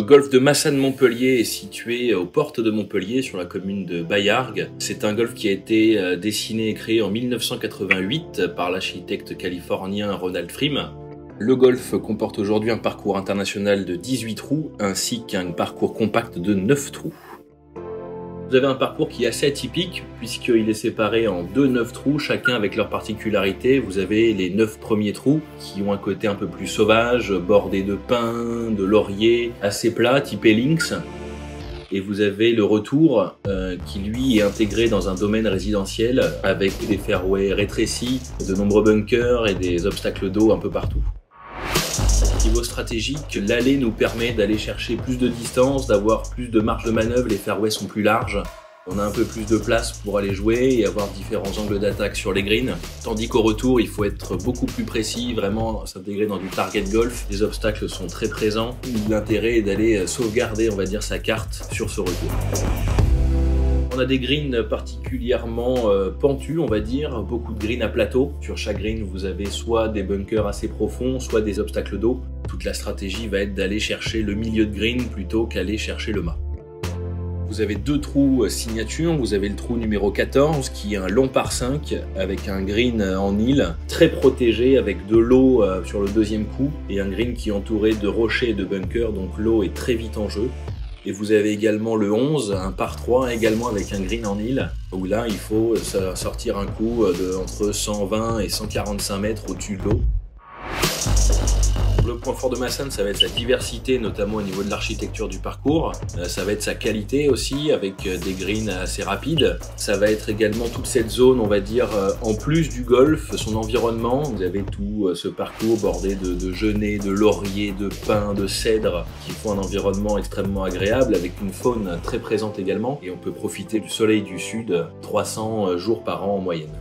golf de Massanes-Montpellier est situé aux portes de Montpellier, sur la commune de Baillargues. C'est un golf qui a été dessiné et créé en 1988 par l'architecte californien Ronald Freem. Le golf comporte aujourd'hui un parcours international de 18 trous, ainsi qu'un parcours compact de 9 trous. Vous avez un parcours qui est assez atypique, puisqu'il est séparé en 9 trous, chacun avec leur particularité. Vous avez les 9 premiers trous, qui ont un côté un peu plus sauvage, bordé de pins, de lauriers, assez plat, typé links. Et vous avez le retour, qui lui est intégré dans un domaine résidentiel, avec des fairways rétrécis, de nombreux bunkers et des obstacles d'eau un peu partout. Niveau stratégique, l'allée nous permet d'aller chercher plus de distance, d'avoir plus de marge de manœuvre, les fairways sont plus larges. On a un peu plus de place pour aller jouer et avoir différents angles d'attaque sur les greens. Tandis qu'au retour, il faut être beaucoup plus précis, vraiment s'intégrer dans du target golf. Les obstacles sont très présents. L'intérêt est d'aller sauvegarder, on va dire, sa carte sur ce retour. On a des greens particulièrement pentus, on va dire, beaucoup de greens à plateau. Sur chaque green, vous avez soit des bunkers assez profonds, soit des obstacles d'eau. Toute la stratégie va être d'aller chercher le milieu de green plutôt qu'aller chercher le mât. Vous avez 2 trous signature, vous avez le trou numéro 14 qui est un long par 5 avec un green en île très protégé avec de l'eau sur le deuxième coup et un green qui est entouré de rochers et de bunkers, donc l'eau est très vite en jeu. Et vous avez également le 11, un par 3, également avec un green en île, où là il faut sortir un coup entre 120 et 145 mètres au-dessus de l'eau. Le point fort de Massanes, ça va être sa diversité, notamment au niveau de l'architecture du parcours. Ça va être sa qualité aussi, avec des greens assez rapides. Ça va être également toute cette zone, on va dire, en plus du golf, son environnement. Vous avez tout ce parcours bordé de genêts, de lauriers, de pins, de cèdres, qui font un environnement extrêmement agréable, avec une faune très présente également. Et on peut profiter du soleil du sud 300 jours par an en moyenne.